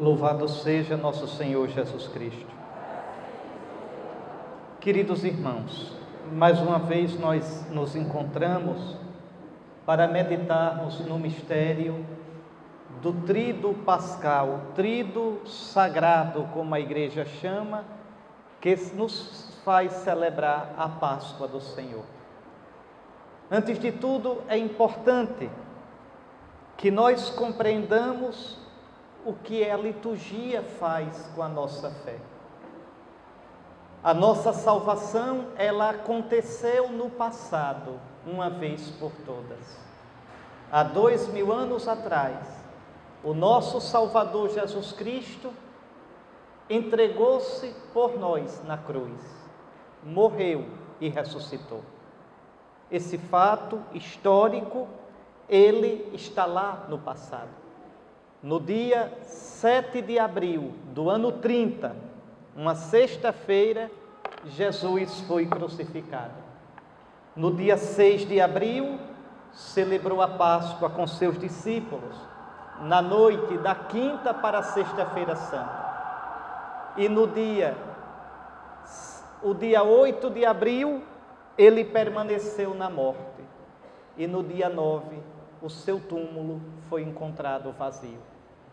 Louvado seja nosso Senhor Jesus Cristo. Queridos irmãos, mais uma vez nós nos encontramos para meditarmos no mistério do Tríduo Pascal, Tríduo Sagrado, como a Igreja chama, que nos faz celebrar a Páscoa do Senhor. Antes de tudo, é importante que nós compreendamos o que a liturgia faz com a nossa fé. A nossa salvação, ela aconteceu no passado, uma vez por todas. Há 2000 anos atrás, o nosso Salvador Jesus Cristo entregou-se por nós na cruz, morreu e ressuscitou. Esse fato histórico, ele está lá no passado. No dia 7 de abril do ano 30, uma sexta-feira, Jesus foi crucificado. No dia 6 de abril, celebrou a Páscoa com seus discípulos, na noite da quinta para a sexta-feira santa. E no dia 8 de abril, ele permaneceu na morte. E no dia 9, o seu túmulo foi encontrado vazio.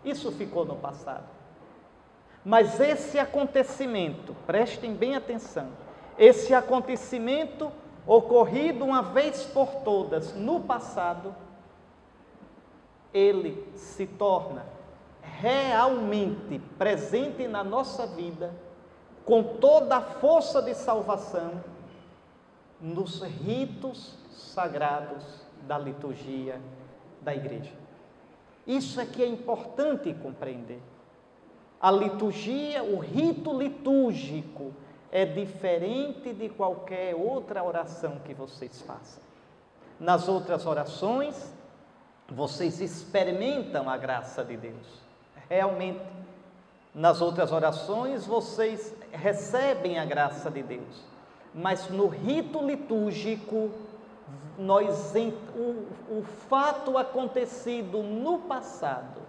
Isso ficou no passado. Mas esse acontecimento, prestem bem atenção, esse acontecimento ocorrido uma vez por todas no passado, ele se torna realmente presente na nossa vida, com toda a força de salvação, nos ritos sagrados da liturgia da Igreja. Isso é que é importante compreender. A liturgia, o rito litúrgico é diferente de qualquer outra oração que vocês façam. Nas outras orações, vocês experimentam a graça de Deus. Realmente, nas outras orações, vocês recebem a graça de Deus. Mas no rito litúrgico, o fato acontecido no passado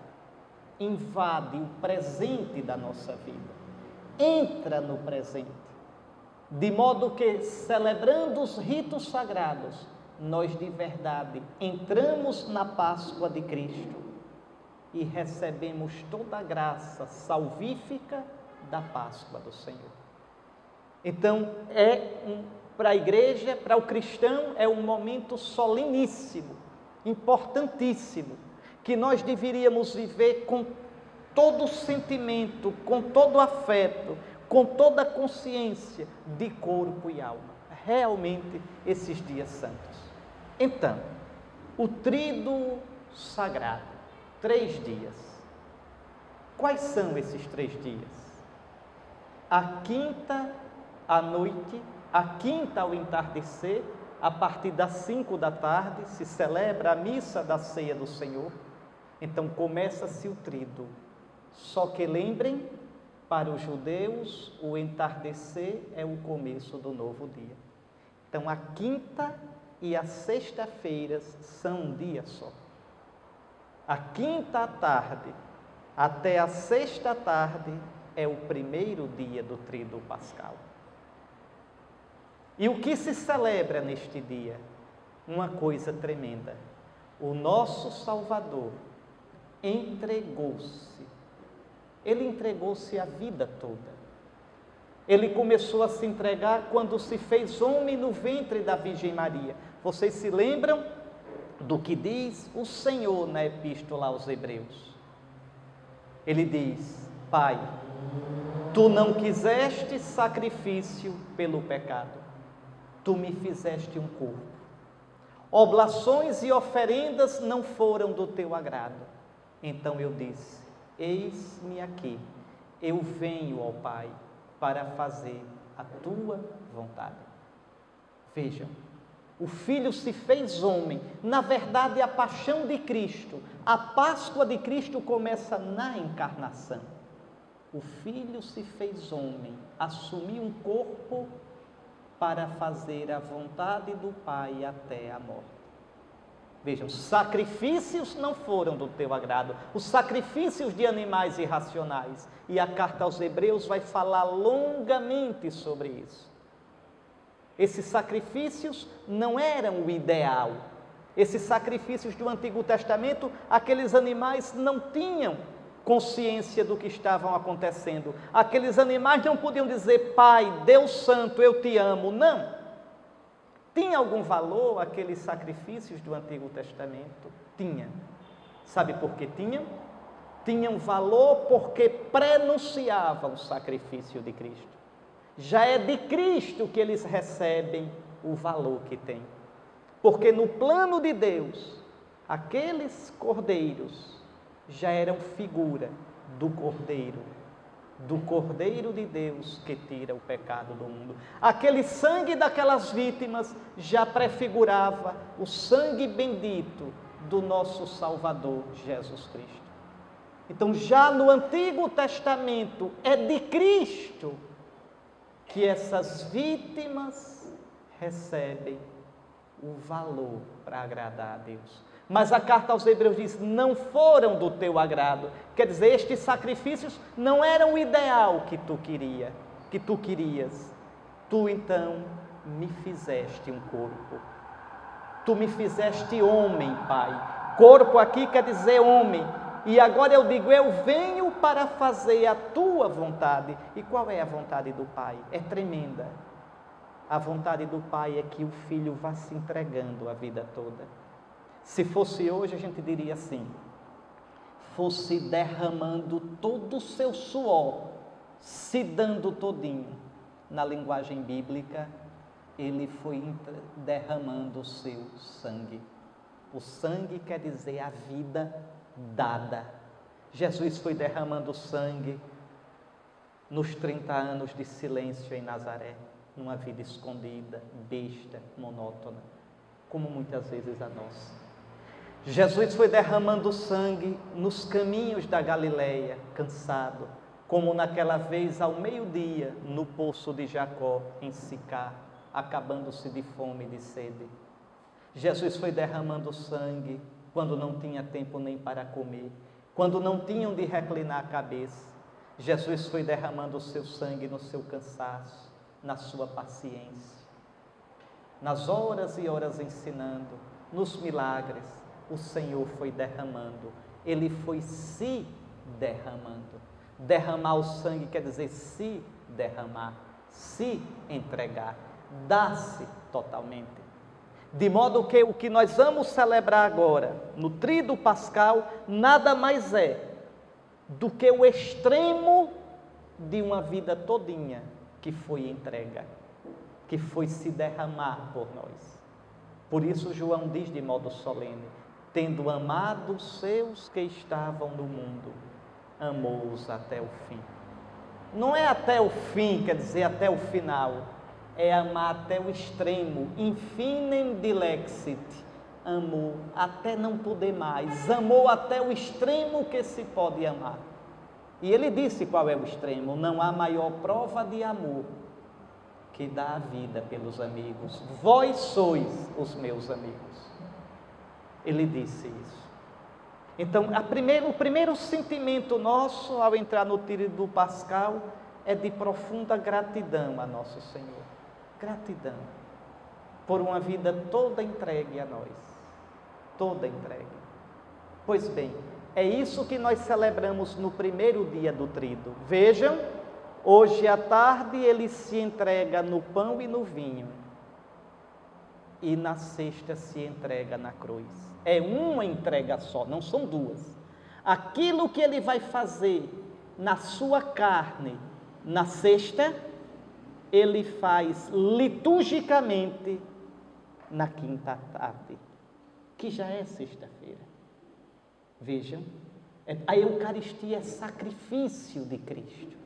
invade o presente da nossa vida, entra no presente, de modo que, celebrando os ritos sagrados, nós de verdade entramos na Páscoa de Cristo e recebemos toda a graça salvífica da Páscoa do Senhor. Então, para a igreja, para o cristão, é um momento soleníssimo, importantíssimo, que nós deveríamos viver com todo o sentimento, com todo o afeto, com toda a consciência de corpo e alma. Realmente, esses dias santos. Então, o Tríduo Sagrado, 3 dias. Quais são esses 3 dias? A quinta à noite, a quinta ao entardecer, a partir das 5 da tarde, se celebra a missa da ceia do Senhor. Então começa-se o tríduo. Só que lembrem, para os judeus, o entardecer é o começo do novo dia. Então a quinta e a sexta-feira são um dia só. A quinta à tarde até a sexta tarde é o primeiro dia do tríduo pascal. E o que se celebra neste dia? Uma coisa tremenda. O nosso Salvador entregou-se. Ele entregou-se a vida toda. Ele começou a se entregar quando se fez homem no ventre da Virgem Maria. Vocês se lembram do que diz o Senhor na Epístola aos Hebreus? Ele diz: Pai, Tu não quiseste sacrifício pelo pecado. Tu me fizeste um corpo. Oblações e oferendas não foram do teu agrado. Então eu disse: eis-me aqui, eu venho, ó Pai, para fazer a tua vontade. Vejam, o Filho se fez homem. Na verdade, a paixão de Cristo, a Páscoa de Cristo começa na encarnação. O Filho se fez homem, assumiu um corpo para fazer a vontade do Pai até a morte. Vejam, sacrifícios não foram do teu agrado, os sacrifícios de animais irracionais. E a carta aos Hebreus vai falar longamente sobre isso. Esses sacrifícios não eram o ideal. Esses sacrifícios do Antigo Testamento, aqueles animais não tinham consciência do que estavam acontecendo. Aqueles animais não podiam dizer: Pai, Deus Santo, eu te amo. Não. Tinha algum valor aqueles sacrifícios do Antigo Testamento? Tinha. Sabe por que tinham? Tinham valor porque prenunciavam o sacrifício de Cristo. Já é de Cristo que eles recebem o valor que têm. Porque no plano de Deus, aqueles cordeiros já eram figura do Cordeiro de Deus que tira o pecado do mundo. Aquele sangue daquelas vítimas já prefigurava o sangue bendito do nosso Salvador Jesus Cristo. Então, já no Antigo Testamento, é de Cristo que essas vítimas recebem o valor para agradar a Deus. Mas a carta aos Hebreus diz: não foram do teu agrado. Quer dizer, estes sacrifícios não eram o ideal que tu querias. Tu então me fizeste um corpo. Tu me fizeste homem, Pai. Corpo aqui quer dizer homem. E agora eu digo: eu venho para fazer a tua vontade. E qual é a vontade do Pai? É tremenda. A vontade do Pai é que o Filho vá se entregando a vida toda. Se fosse hoje, a gente diria assim: fosse derramando todo o seu suor, se dando todinho. Na linguagem bíblica, ele foi derramando o seu sangue. O sangue quer dizer a vida dada. Jesus foi derramando sangue nos 30 anos de silêncio em Nazaré, numa vida escondida, besta, monótona, como muitas vezes a nossa. Jesus foi derramando sangue nos caminhos da Galileia, cansado, como naquela vez ao meio-dia, no poço de Jacó, em Sicar, acabando-se de fome e de sede. Jesus foi derramando sangue quando não tinha tempo nem para comer, quando não tinham de reclinar a cabeça. Jesus foi derramando o seu sangue no seu cansaço, na sua paciência, nas horas e horas ensinando, nos milagres. O Senhor foi derramando, Ele foi se derramando. Derramar o sangue quer dizer se derramar, se entregar, dar-se totalmente. De modo que o que nós vamos celebrar agora, no Tríduo Pascal, nada mais é do que o extremo de uma vida todinha que foi entrega, que foi se derramar por nós. Por isso João diz de modo solene: tendo amado os seus que estavam no mundo, amou-os até o fim. Não é até o fim, quer dizer até o final, é amar até o extremo, infinem dilexit, amou até não poder mais, amou até o extremo que se pode amar. E ele disse qual é o extremo: não há maior prova de amor que dá a vida pelos amigos. Vós sois os meus amigos. Ele disse isso. Então, o primeiro sentimento nosso ao entrar no Tríduo Pascal é de profunda gratidão a nosso Senhor. Gratidão por uma vida toda entregue a nós. Toda entregue. Pois bem, é isso que nós celebramos no primeiro dia do Tríduo. Vejam, hoje à tarde ele se entrega no pão e no vinho. E na sexta se entrega na cruz. É uma entrega só, não são duas. Aquilo que ele vai fazer na sua carne, na sexta, ele faz liturgicamente na quinta tarde, que já é sexta-feira. Vejam, a Eucaristia é sacrifício de Cristo.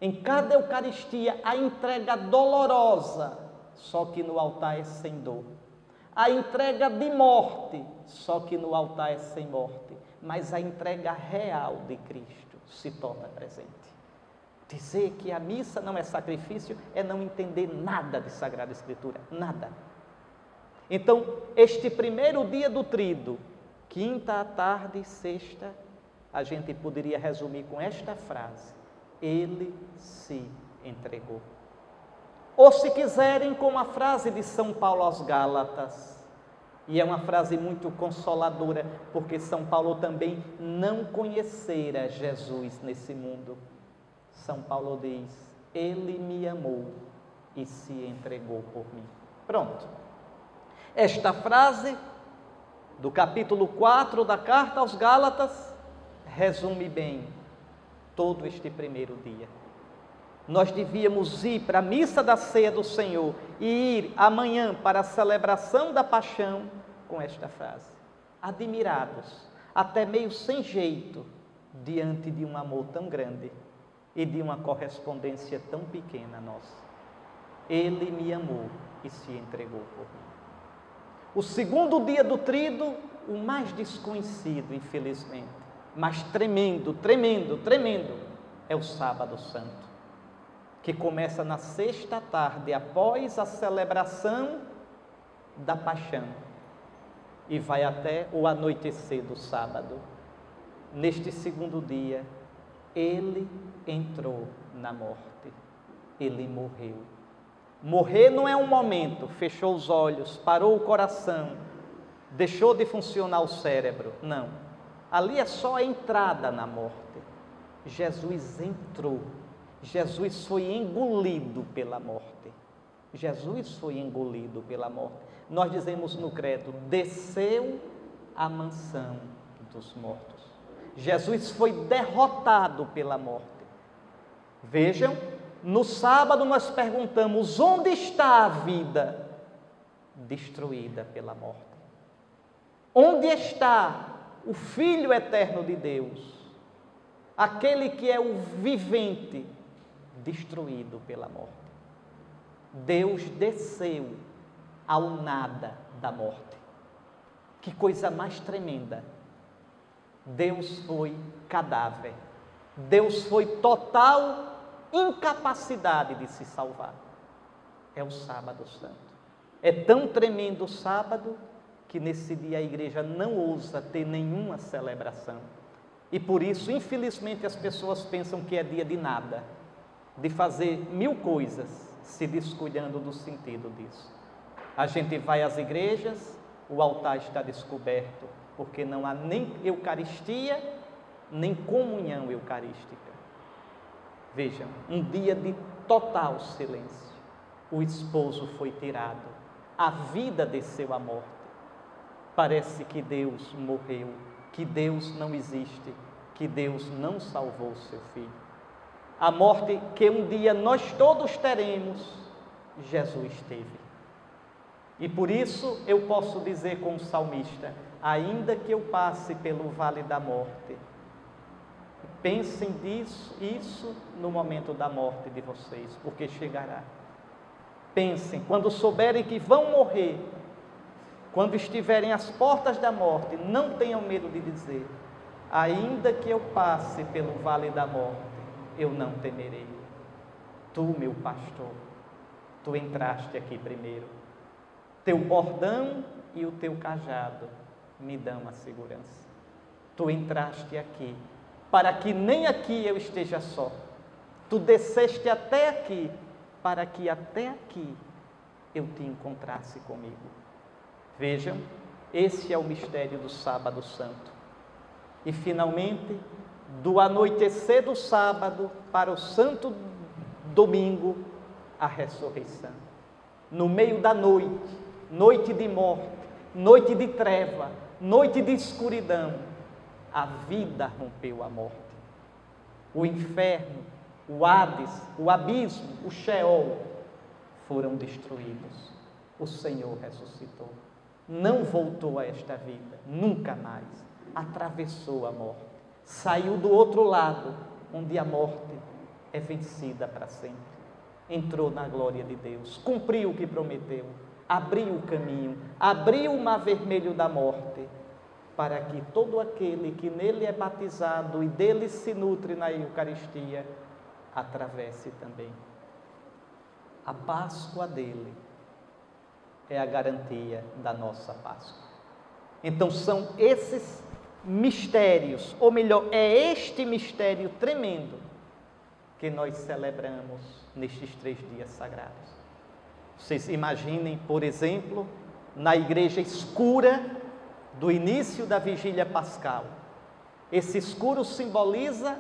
Em cada Eucaristia, a entrega dolorosa, só que no altar é sem dor. A entrega de morte, só que no altar é sem morte. Mas a entrega real de Cristo se torna presente. Dizer que a missa não é sacrifício é não entender nada de Sagrada Escritura, nada. Então, este primeiro dia do tríduo, quinta à tarde e sexta, a gente poderia resumir com esta frase: ele se entregou. Ou se quiserem, com a frase de São Paulo aos Gálatas, e é uma frase muito consoladora, porque São Paulo também não conhecera Jesus nesse mundo. São Paulo diz: ele me amou e se entregou por mim. Pronto. Esta frase do capítulo 4 da carta aos Gálatas resume bem todo este primeiro dia. Nós devíamos ir para a missa da ceia do Senhor e ir amanhã para a celebração da paixão com esta frase, admirados, até meio sem jeito, diante de um amor tão grande e de uma correspondência tão pequena nossa. Ele me amou e se entregou por mim. O segundo dia do tríduo, o mais desconhecido, infelizmente, mas tremendo, tremendo, tremendo, é o Sábado Santo, que começa na sexta tarde, após a celebração da paixão, e vai até o anoitecer do sábado. Neste segundo dia, ele entrou na morte, ele morreu. Morrer não é um momento, fechou os olhos, parou o coração, deixou de funcionar o cérebro, não. Ali é só a entrada na morte. Jesus entrou. Jesus foi engolido pela morte. Jesus foi engolido pela morte. Nós dizemos no credo: desceu à mansão dos mortos. Jesus foi derrotado pela morte. Vejam, no sábado nós perguntamos: onde está a vida? Destruída pela morte. Onde está o Filho eterno de Deus? Aquele que é o vivente, destruído pela morte. Deus desceu ao nada da morte. Que coisa mais tremenda! Deus foi cadáver. Deus foi total incapacidade de se salvar. É o Sábado Santo. É tão tremendo o sábado que nesse dia a igreja não ousa ter nenhuma celebração. E por isso, infelizmente, as pessoas pensam que é dia de nada, de fazer mil coisas, se descuidando do sentido disso. A gente vai às igrejas, o altar está descoberto, porque não há nem Eucaristia, nem comunhão eucarística. Vejam, um dia de total silêncio. O esposo foi tirado, a vida desceu à morte. Parece que Deus morreu, que Deus não existe, que Deus não salvou o seu filho. A morte que um dia nós todos teremos, Jesus teve. E por isso eu posso dizer com o salmista: ainda que eu passe pelo vale da morte, pensem isso no momento da morte de vocês, porque chegará. Pensem, quando souberem que vão morrer, quando estiverem às portas da morte, não tenham medo de dizer: ainda que eu passe pelo vale da morte, eu não temerei. Tu, meu pastor, tu entraste aqui primeiro. Teu bordão e o teu cajado me dão a segurança. Tu entraste aqui, para que nem aqui eu esteja só. Tu desceste até aqui, para que até aqui eu te encontrasse comigo. Vejam, esse é o mistério do Sábado Santo. E finalmente, do anoitecer do sábado para o santo domingo, a ressurreição. No meio da noite, noite de morte, noite de treva, noite de escuridão, a vida rompeu a morte. O inferno, o Hades, o abismo, o Sheol foram destruídos. O Senhor ressuscitou. Não voltou a esta vida, nunca mais. Atravessou a morte. Saiu do outro lado, onde a morte é vencida para sempre. Entrou na glória de Deus, cumpriu o que prometeu, abriu o caminho, abriu o mar vermelho da morte, para que todo aquele que nele é batizado e dele se nutre na Eucaristia, atravesse também. A Páscoa dele é a garantia da nossa Páscoa. Então são esses mistérios, ou melhor, é este mistério tremendo que nós celebramos nestes 3 dias sagrados. Vocês imaginem, por exemplo, na igreja escura do início da vigília pascal. Esse escuro simboliza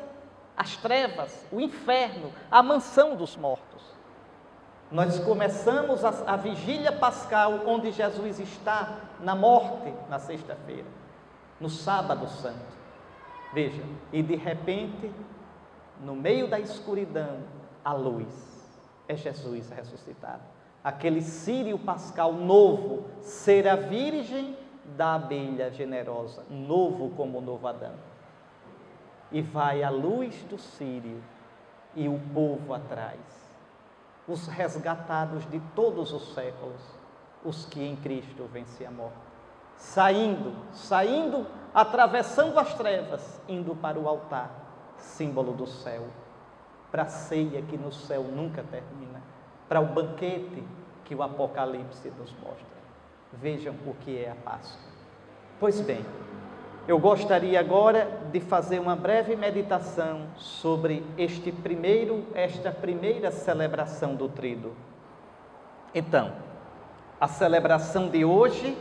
as trevas, o inferno, a mansão dos mortos. Nós começamos a vigília pascal onde Jesus está na morte, na sexta-feira, no sábado santo. Veja, e de repente, no meio da escuridão, a luz. É Jesus ressuscitado. Aquele círio pascal novo, ser a virgem da abelha generosa, novo como o novo Adão. E vai a luz do círio e o povo atrás, os resgatados de todos os séculos, os que em Cristo vencem a morte, saindo, atravessando as trevas, indo para o altar, símbolo do céu, para a ceia que no céu nunca termina, para o banquete que o Apocalipse nos mostra. Vejam o que é a Páscoa. Pois bem, eu gostaria agora de fazer uma breve meditação sobre esta primeira celebração do Tríduo. Então, a celebração de hoje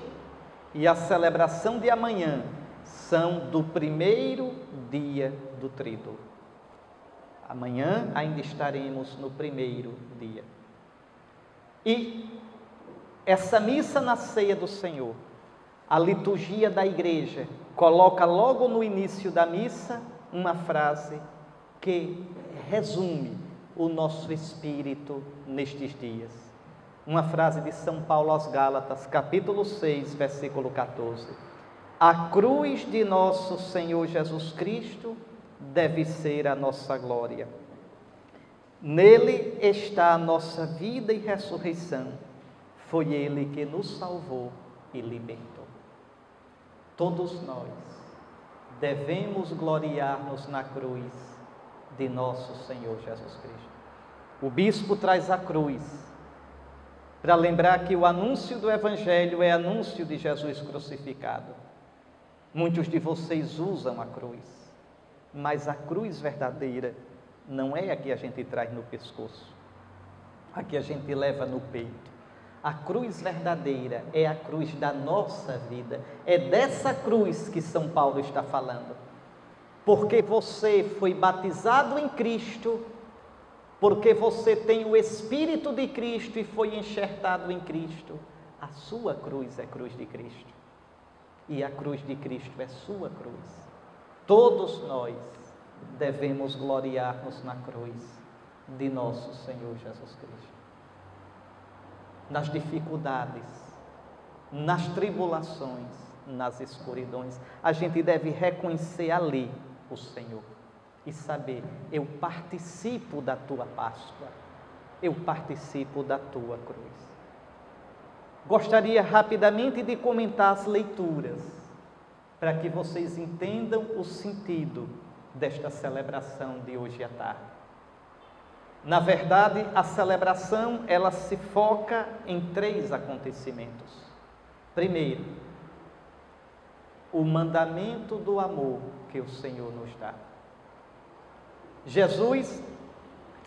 e a celebração de amanhã são do primeiro dia do Tríduo. Amanhã ainda estaremos no primeiro dia. E essa missa na ceia do Senhor, a liturgia da igreja, coloca logo no início da missa uma frase que resume o nosso espírito nestes dias. Uma frase de São Paulo aos Gálatas, capítulo 6, versículo 14. A cruz de nosso Senhor Jesus Cristo deve ser a nossa glória. Nele está a nossa vida e ressurreição. Foi Ele que nos salvou e libertou. Todos nós devemos gloriar-nos na cruz de nosso Senhor Jesus Cristo. O bispo traz a cruz para lembrar que o anúncio do Evangelho é anúncio de Jesus crucificado. Muitos de vocês usam a cruz, mas a cruz verdadeira não é a que a gente traz no pescoço, a que a gente leva no peito. A cruz verdadeira é a cruz da nossa vida. É dessa cruz que São Paulo está falando. Porque você foi batizado em Cristo, porque você tem o Espírito de Cristo e foi enxertado em Cristo. A sua cruz é cruz de Cristo. E a cruz de Cristo é sua cruz. Todos nós devemos gloriar-nos na cruz de nosso Senhor Jesus Cristo. Nas dificuldades, nas tribulações, nas escuridões, a gente deve reconhecer ali o Senhor e saber, eu participo da tua Páscoa, eu participo da tua cruz. Gostaria rapidamente de comentar as leituras, para que vocês entendam o sentido desta celebração de hoje à tarde. Na verdade, a celebração, ela se foca em 3 acontecimentos. Primeiro, o mandamento do amor que o Senhor nos dá. Jesus,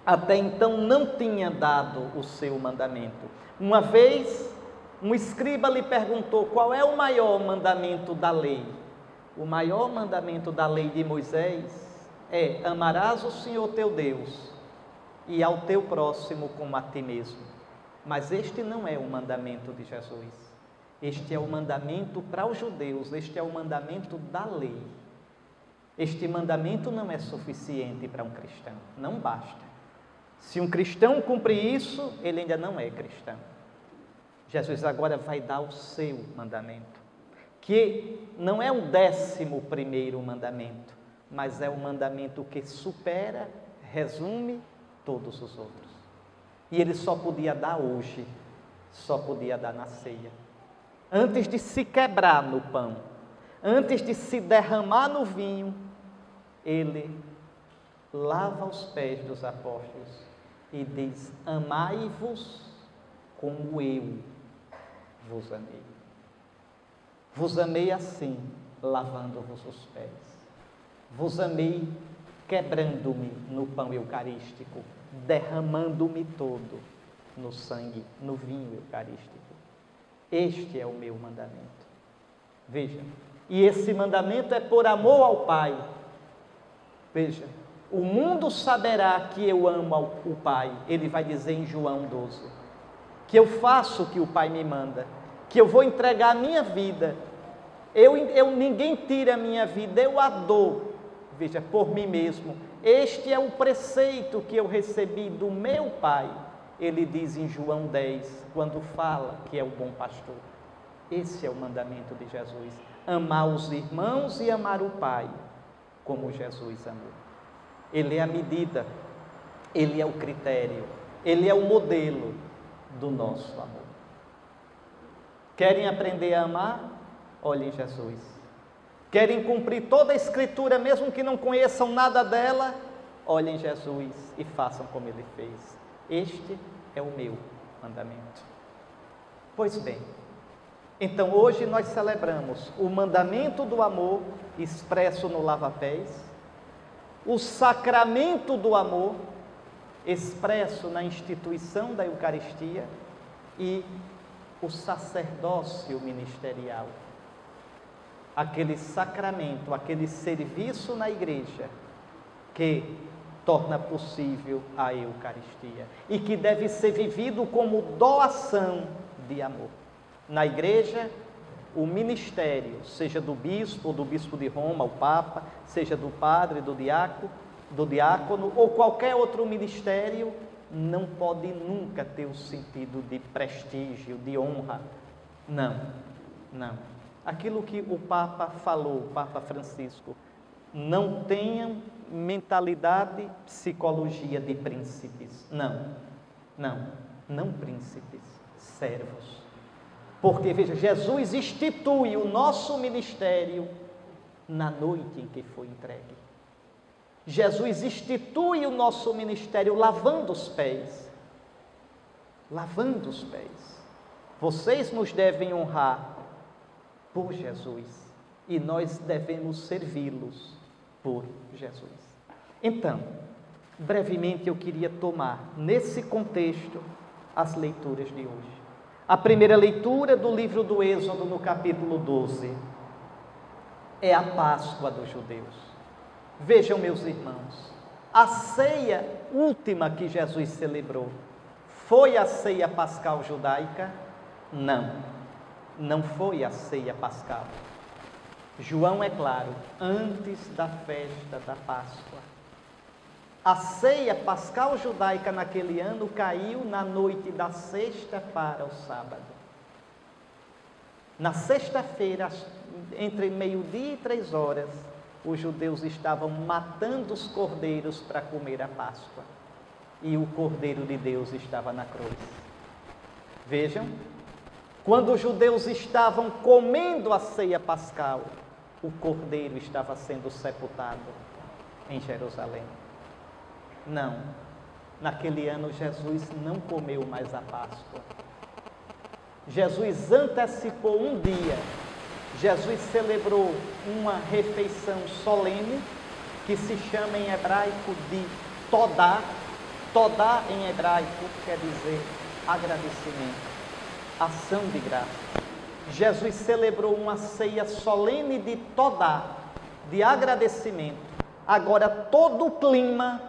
até então, não tinha dado o seu mandamento. Uma vez, um escriba lhe perguntou qual é o maior mandamento da lei. O maior mandamento da lei de Moisés é: amarás o Senhor teu Deus e ao teu próximo como a ti mesmo. Mas este não é o mandamento de Jesus. Este é o mandamento para os judeus, este é o mandamento da lei. Este mandamento não é suficiente para um cristão, não basta. Se um cristão cumprir isso, ele ainda não é cristão. Jesus agora vai dar o seu mandamento, que não é o 11º mandamento, mas é o mandamento que supera, resume todos os outros. E ele só podia dar hoje, só podia dar na ceia. Antes de se quebrar no pão, antes de se derramar no vinho, ele lava os pés dos apóstolos e diz: amai-vos como eu vos amei. Vos amei assim, lavando-vos os pés. Vos amei quebrando-me no pão eucarístico, derramando-me todo no sangue, no vinho eucarístico. Este é o meu mandamento. Veja, e esse mandamento é por amor ao Pai. Veja, o mundo saberá que eu amo o Pai, ele vai dizer em João 12, que eu faço o que o Pai me manda, que eu vou entregar a minha vida, ninguém tira a minha vida, eu a dou, veja, por mim mesmo. Este é o preceito que eu recebi do meu Pai, ele diz em João 10, quando fala que é o bom pastor. Esse é o mandamento de Jesus, amar os irmãos e amar o Pai, como Jesus amou. Ele é a medida, ele é o critério, ele é o modelo do nosso amor. Querem aprender a amar? Olhem Jesus. Querem cumprir toda a Escritura, mesmo que não conheçam nada dela? Olhem Jesus e façam como ele fez. Este é o meu mandamento. Pois bem, então hoje nós celebramos o mandamento do amor expresso no lava-pés, o sacramento do amor expresso na instituição da Eucaristia e o sacerdócio ministerial, aquele sacramento, aquele serviço na igreja que torna possível a Eucaristia e que deve ser vivido como doação de amor. Na igreja, o ministério, seja do bispo de Roma, o Papa, seja do padre, do diácono ou qualquer outro ministério, não pode nunca ter o sentido de prestígio, de honra. Não. Aquilo que o Papa falou, o Papa Francisco, não tenham mentalidade, psicologia de príncipes. Não príncipes, servos. Porque, veja, Jesus institui o nosso ministério na noite em que foi entregue. Jesus institui o nosso ministério lavando os pés. Lavando os pés. Vocês nos devem honrar por Jesus e nós devemos servi-los por Jesus. Então, brevemente eu queria tomar nesse contexto as leituras de hoje. A primeira leitura do livro do Êxodo, no capítulo 12, é a Páscoa dos judeus. Vejam, meus irmãos, a ceia última que Jesus celebrou foi a ceia pascal judaica? Não foi a ceia pascal. João é claro, antes da festa da Páscoa. A ceia pascal judaica naquele ano caiu na noite da sexta para o sábado. Na sexta-feira, entre meio-dia e 3 horas, os judeus estavam matando os cordeiros para comer a Páscoa. E o Cordeiro de Deus estava na cruz. Vejam, quando os judeus estavam comendo a ceia pascal, o Cordeiro estava sendo sepultado em Jerusalém. Não, naquele ano Jesus não comeu mais a Páscoa. Jesus antecipou um dia. Jesus celebrou uma refeição solene que se chama em hebraico de Todá. Todá em hebraico quer dizer agradecimento, ação de graça. Jesus celebrou uma ceia solene de Todá, de agradecimento. Agora todo o clima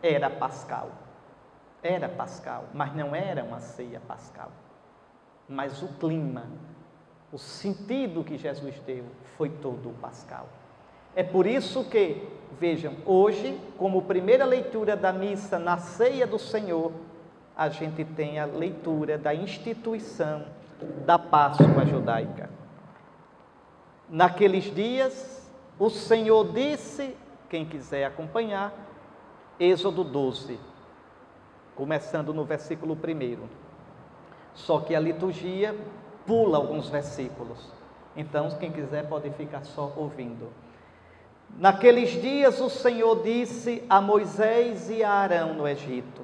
era pascal, mas não era uma ceia pascal. Mas o clima, o sentido que Jesus deu foi todo pascal. É por isso que, vejam, hoje, como primeira leitura da missa na ceia do Senhor, a gente tem a leitura da instituição da Páscoa judaica. Naqueles dias, o Senhor disse, quem quiser acompanhar, Êxodo 12, começando no versículo 1. Só que a liturgia pula alguns versículos. Então, quem quiser pode ficar só ouvindo. Naqueles dias o Senhor disse a Moisés e a Arão no Egito: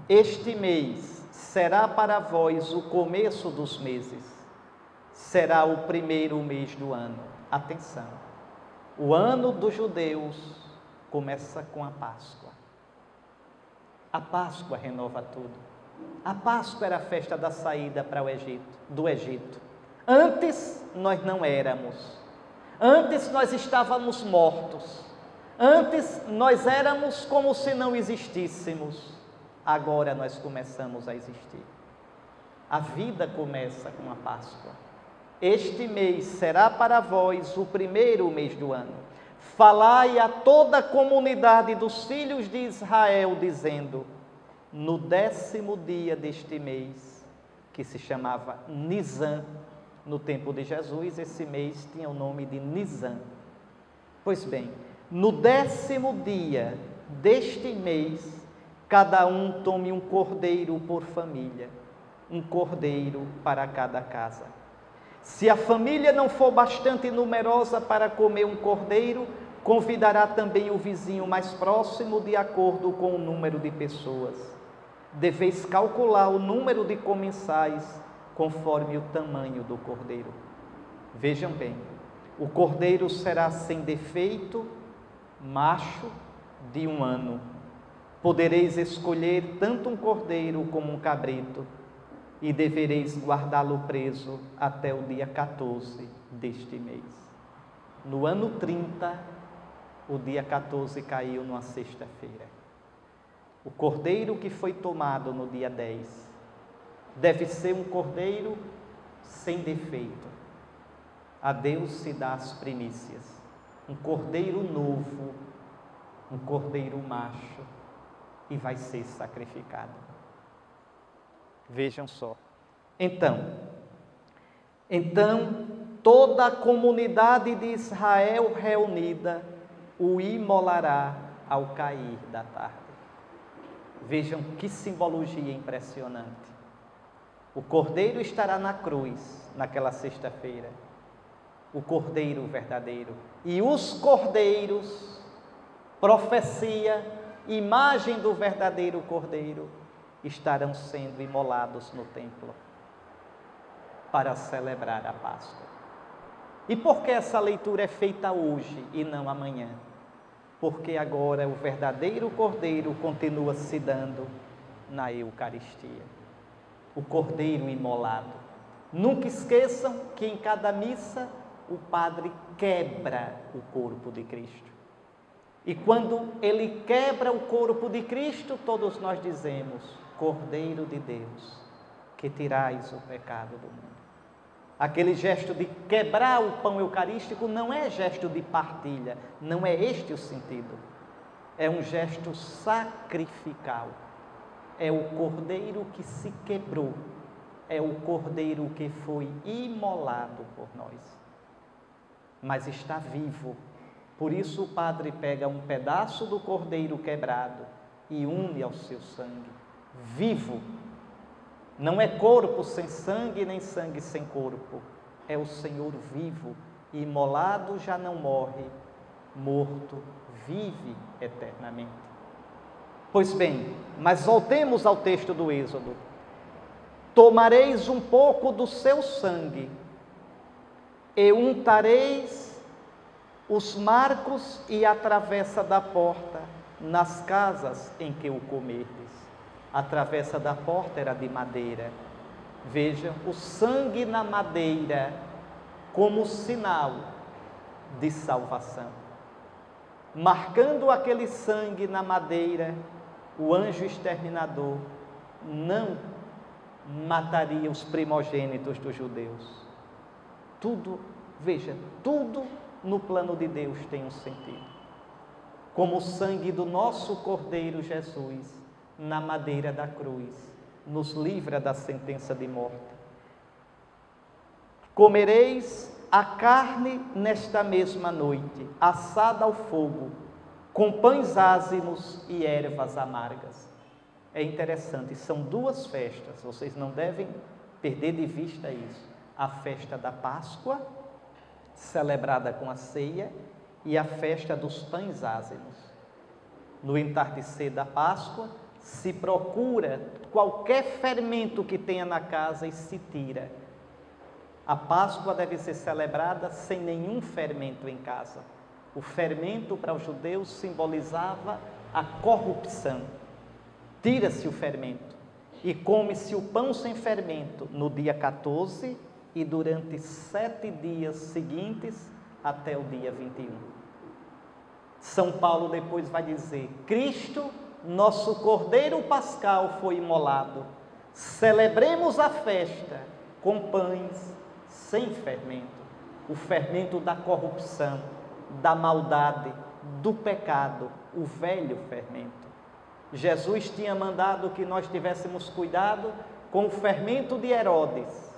este mês será para vós o começo dos meses. será o primeiro mês do ano. Atenção, o ano dos judeus começa com a Páscoa. A Páscoa renova tudo. A Páscoa era a festa da saída para o Egito, do Egito. Antes nós não éramos. Antes nós estávamos mortos. Antes nós éramos como se não existíssemos. Agora nós começamos a existir. A vida começa com a Páscoa. Este mês será para vós o primeiro mês do ano. Falai a toda a comunidade dos filhos de Israel, dizendo: no 10º dia deste mês, que se chamava Nisan, no tempo de Jesus, esse mês tinha o nome de Nisan. Pois bem, no 10º dia deste mês, cada um tome um cordeiro por família, um cordeiro para cada casa. Se a família não for bastante numerosa para comer um cordeiro, convidará também o vizinho mais próximo de acordo com o número de pessoas. Deveis calcular o número de comensais conforme o tamanho do cordeiro. Vejam bem, o cordeiro será sem defeito, macho, de 1 ano. Podereis escolher tanto um cordeiro como um cabrito, e devereis guardá-lo preso até o dia 14 deste mês. No ano 30, o dia 14 caiu numa sexta-feira. O cordeiro que foi tomado no dia 10 deve ser um cordeiro sem defeito. A Deus se dá as primícias. Um cordeiro novo, um cordeiro macho, e vai ser sacrificado. Vejam só. Então, toda a comunidade de Israel reunida o imolará ao cair da tarde. Vejam que simbologia impressionante. O cordeiro estará na cruz naquela sexta-feira, o cordeiro verdadeiro. E os cordeiros, profecia, imagem do verdadeiro cordeiro, estarão sendo imolados no templo para celebrar a Páscoa. E por que essa leitura é feita hoje e não amanhã? Porque agora o verdadeiro cordeiro continua se dando na Eucaristia. O cordeiro imolado. Nunca esqueçam que em cada missa o padre quebra o corpo de Cristo. E quando ele quebra o corpo de Cristo, todos nós dizemos: Cordeiro de Deus, que tirais o pecado do mundo. Aquele gesto de quebrar o pão eucarístico não é gesto de partilha, não é este o sentido. É um gesto sacrificial. É o cordeiro que se quebrou, é o cordeiro que foi imolado por nós. Mas está vivo. Por isso o padre pega um pedaço do cordeiro quebrado e une ao seu sangue. Vivo. Não é corpo sem sangue, nem sangue sem corpo. É o Senhor vivo. Imolado já não morre, morto vive eternamente. Pois bem, mas voltemos ao texto do Êxodo. Tomareis um pouco do seu sangue e untareis os marcos e a travessa da porta nas casas em que o comerdes. A travessa da porta era de madeira. Vejam, o sangue na madeira como sinal de salvação. Marcando aquele sangue na madeira, o anjo exterminador não mataria os primogênitos dos judeus. Tudo, veja, tudo no plano de Deus tem um sentido. Como o sangue do nosso Cordeiro Jesus na madeira da cruz nos livra da sentença de morte. Comereis a carne nesta mesma noite, assada ao fogo, com pães ázimos e ervas amargas. É interessante, são duas festas, vocês não devem perder de vista isso. A festa da Páscoa, celebrada com a ceia, e a festa dos pães ázimos. No entardecer da Páscoa, se procura qualquer fermento que tenha na casa e se tira. A Páscoa deve ser celebrada sem nenhum fermento em casa. O fermento para os judeus simbolizava a corrupção. Tira-se o fermento e come-se o pão sem fermento no dia 14 e durante 7 dias seguintes até o dia 21. São Paulo depois vai dizer: Cristo, nosso Cordeiro Pascal, foi imolado. Celebremos a festa com pães sem fermento. O fermento da corrupção, da maldade, do pecado, o velho fermento. Jesus tinha mandado que nós tivéssemos cuidado com o fermento de Herodes,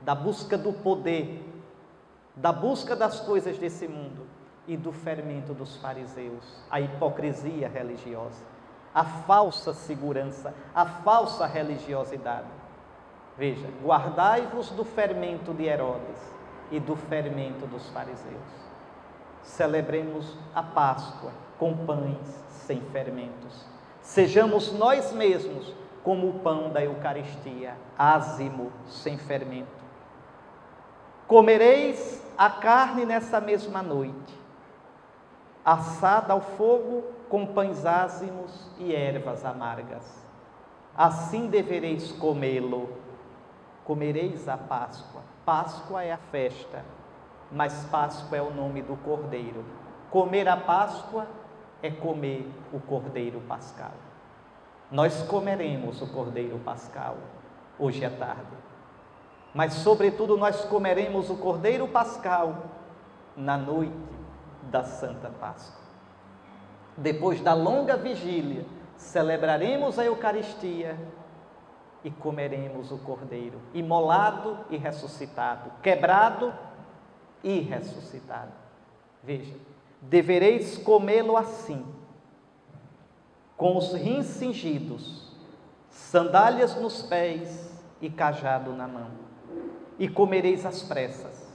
da busca do poder, da busca das coisas desse mundo, e do fermento dos fariseus, a hipocrisia religiosa, a falsa segurança, a falsa religiosidade. Veja, guardai-vos do fermento de Herodes e do fermento dos fariseus. Celebremos a Páscoa com pães sem fermentos. Sejamos nós mesmos como o pão da Eucaristia, ázimo, sem fermento. Comereis a carne nessa mesma noite, assada ao fogo com pães ázimos e ervas amargas. Assim devereis comê-lo. Comereis a Páscoa. Páscoa é a festa, mas Páscoa é o nome do Cordeiro. Comer a Páscoa é comer o Cordeiro Pascal. Nós comeremos o Cordeiro Pascal hoje à tarde, mas sobretudo nós comeremos o Cordeiro Pascal na noite da Santa Páscoa. Depois da longa vigília, celebraremos a Eucaristia e comeremos o Cordeiro, imolado e ressuscitado, quebrado e ressuscitado. Veja, devereis comê-lo assim, com os rins cingidos, sandálias nos pés e cajado na mão. E comereis às pressas,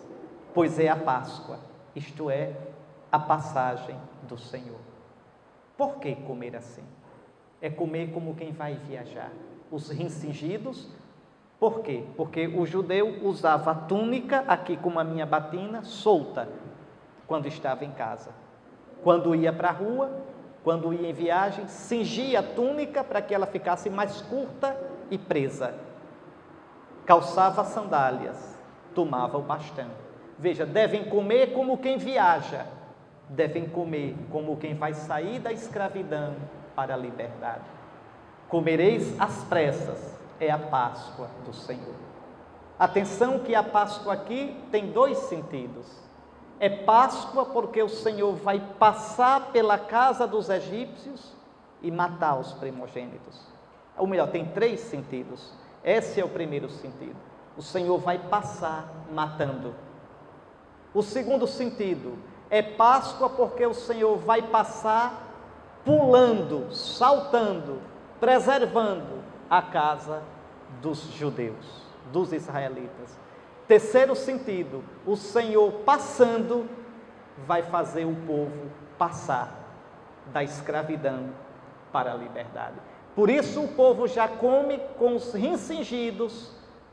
pois é a Páscoa, isto é, a passagem do Senhor. Por que comer assim? É comer como quem vai viajar. Os rins cingidos, por quê? Porque o judeu usava a túnica, aqui como a minha batina, solta, quando estava em casa. Quando ia para a rua, quando ia em viagem, cingia a túnica para que ela ficasse mais curta e presa. Calçava sandálias, tomava o bastão. Veja, devem comer como quem viaja, devem comer como quem vai sair da escravidão para a liberdade. Comereis às pressas, é a Páscoa do Senhor. Atenção que a Páscoa aqui tem 2 sentidos. É Páscoa porque o Senhor vai passar pela casa dos egípcios e matar os primogênitos. Ou melhor, tem 3 sentidos. Esse é o primeiro sentido. O Senhor vai passar matando. O segundo sentido é Páscoa porque o Senhor vai passar pulando, saltando, preservando a casa dos judeus, dos israelitas. Terceiro sentido, o Senhor passando vai fazer o povo passar da escravidão para a liberdade. Por isso o povo já come com os rins cingidos,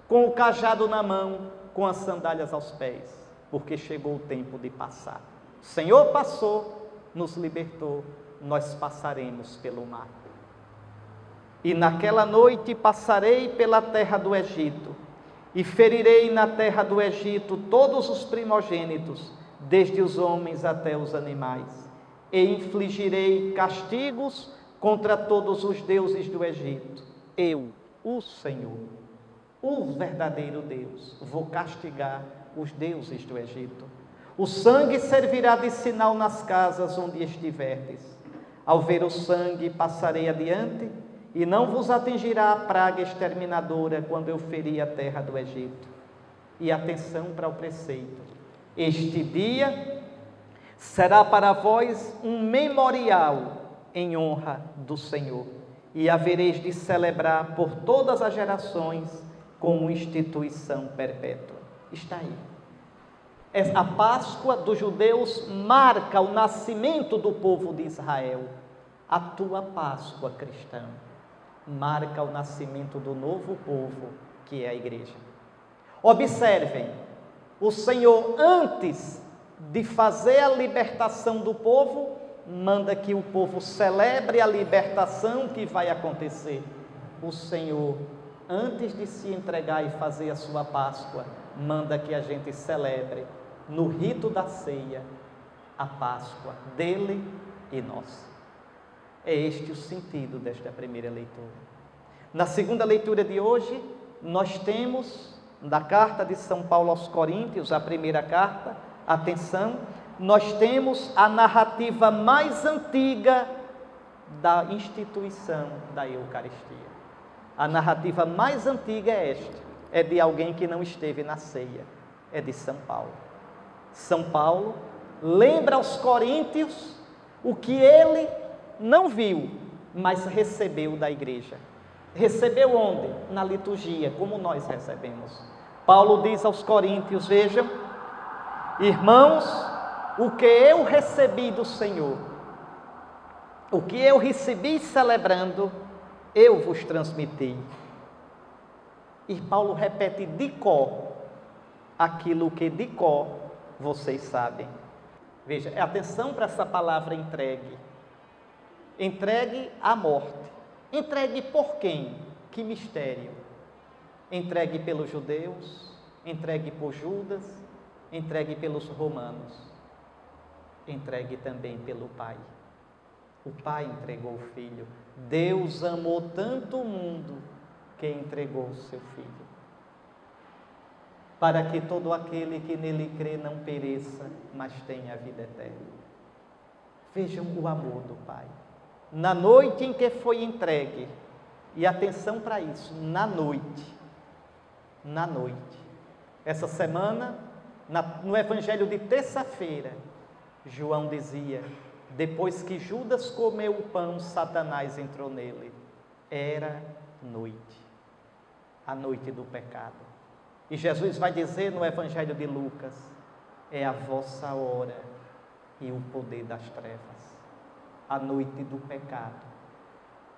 com o cajado na mão, com as sandálias aos pés, porque chegou o tempo de passar. O Senhor passou, nos libertou, nós passaremos pelo mar. E naquela noite passarei pela terra do Egito, e ferirei na terra do Egito todos os primogênitos, desde os homens até os animais, e infligirei castigos contra todos os deuses do Egito. Eu, o Senhor, o verdadeiro Deus, vou castigar os deuses do Egito. O sangue servirá de sinal nas casas onde estiverdes. Ao ver o sangue, passarei adiante, e não vos atingirá a praga exterminadora quando eu ferir a terra do Egito. E atenção para o preceito. Este dia será para vós um memorial em honra do Senhor, e havereis de celebrar por todas as gerações como instituição perpétua. Está aí. A Páscoa dos judeus marca o nascimento do povo de Israel. A tua Páscoa cristã marca o nascimento do novo povo, que é a igreja. Observem, O Senhor, antes de fazer a libertação do povo, manda que o povo celebre a libertação que vai acontecer. O Senhor, antes de se entregar e fazer a sua Páscoa, manda que a gente celebre no rito da ceia a Páscoa dele e nós. É este o sentido desta primeira leitura. Na segunda leitura de hoje, nós temos, da carta de São Paulo aos Coríntios, a primeira carta, atenção, nós temos a narrativa mais antiga da instituição da Eucaristia. A narrativa mais antiga é esta, é de alguém que não esteve na ceia, é de São Paulo. São Paulo lembra aos coríntios o que ele não viu, mas recebeu da igreja. Recebeu onde? Na liturgia, como nós recebemos. Paulo diz aos coríntios, vejam, irmãos, o que eu recebi do Senhor, o que eu recebi celebrando, eu vos transmiti. E Paulo repete de cor aquilo que de cor vocês sabem. Veja, atenção para essa palavra entregue. Entregue à morte. Entregue por quem? Que mistério? Entregue pelos judeus, entregue por Judas, entregue pelos romanos, entregue também pelo Pai. O Pai entregou o Filho. Deus amou tanto o mundo que entregou o seu Filho, para que todo aquele que nele crê não pereça, mas tenha a vida eterna. Vejam o amor do Pai. Na noite em que foi entregue, e atenção para isso, na noite, essa semana, no Evangelho de terça-feira, João dizia, depois que Judas comeu o pão, Satanás entrou nele. Era noite, a noite do pecado. E Jesus vai dizer no Evangelho de Lucas, é a vossa hora e o poder das trevas. A noite do pecado,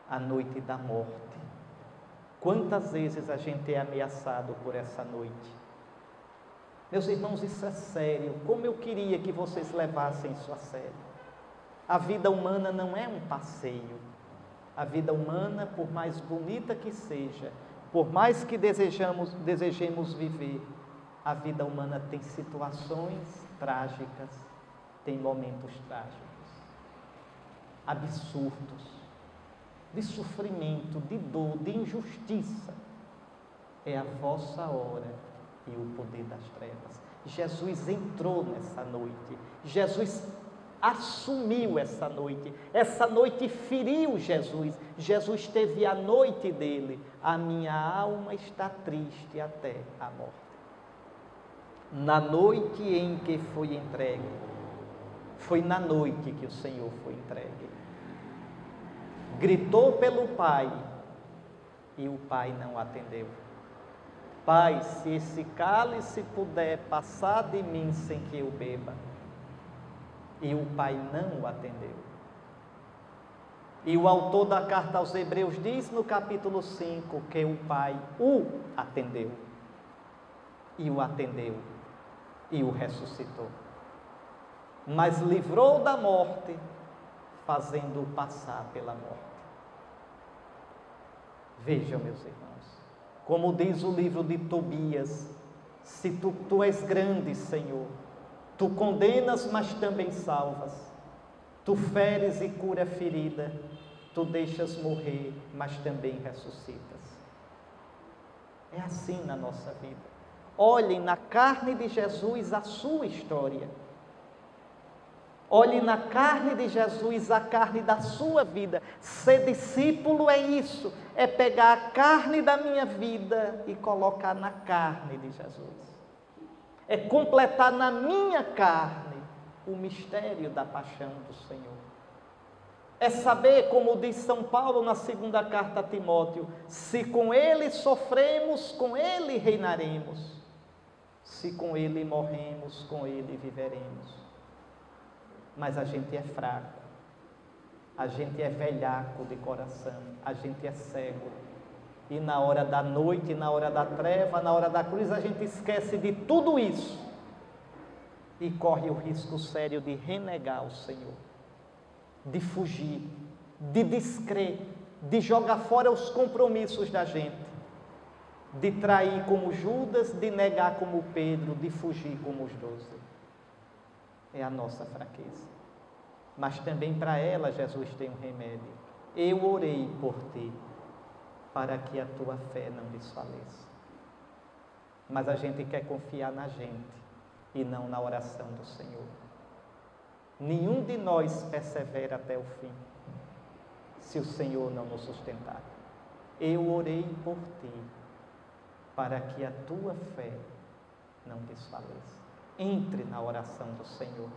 a noite da morte. Quantas vezes a gente é ameaçado por essa noite? Meus irmãos, isso é sério. Como eu queria que vocês levassem isso a sério. A vida humana não é um passeio. A vida humana, por mais bonita que seja, por mais que desejemos viver, a vida humana tem situações trágicas, tem momentos trágicos, absurdos, de sofrimento, de dor, de injustiça. É a vossa hora e o poder das trevas. Jesus entrou nessa noite, Jesus assumiu essa noite feriu Jesus, Jesus teve a noite dele, a minha alma está triste até a morte. Na noite em que foi entregue, foi na noite que o Senhor foi entregue. Gritou pelo Pai e o Pai não atendeu. Pai, se esse cálice puder passar de mim sem que eu beba. E o Pai não o atendeu. E o autor da carta aos Hebreus diz no capítulo 5 que o Pai o atendeu. E o atendeu. E o ressuscitou. Mas livrou da morte, fazendo-o passar pela morte. Vejam, meus irmãos, como diz o livro de Tobias, se tu és grande, Senhor, tu condenas, mas também salvas, tu feres e cura a ferida, tu deixas morrer, mas também ressuscitas. É assim na nossa vida. Olhem na carne de Jesus a sua história. Olhe na carne de Jesus, a carne da sua vida. Ser discípulo é isso, é pegar a carne da minha vida e colocar na carne de Jesus. É completar na minha carne o mistério da paixão do Senhor. É saber, como diz São Paulo na segunda carta a Timóteo, se com Ele sofremos, com Ele reinaremos. Se com Ele morremos, com Ele viveremos. Mas a gente é fraco, a gente é velhaco de coração, a gente é cego. E na hora da noite, na hora da treva, na hora da cruz, a gente esquece de tudo isso e corre o risco sério de renegar o Senhor, de fugir, de descrer, de jogar fora os compromissos da gente, de trair como Judas, de negar como Pedro, de fugir como os 12. É a nossa fraqueza. Mas também para ela Jesus tem um remédio. Eu orei por ti, para que a tua fé não desfaleça. Mas a gente quer confiar na gente e não na oração do Senhor. Nenhum de nós persevera até o fim, se o Senhor não nos sustentar. Eu orei por ti, para que a tua fé não desfaleça. Entre na oração do Senhor.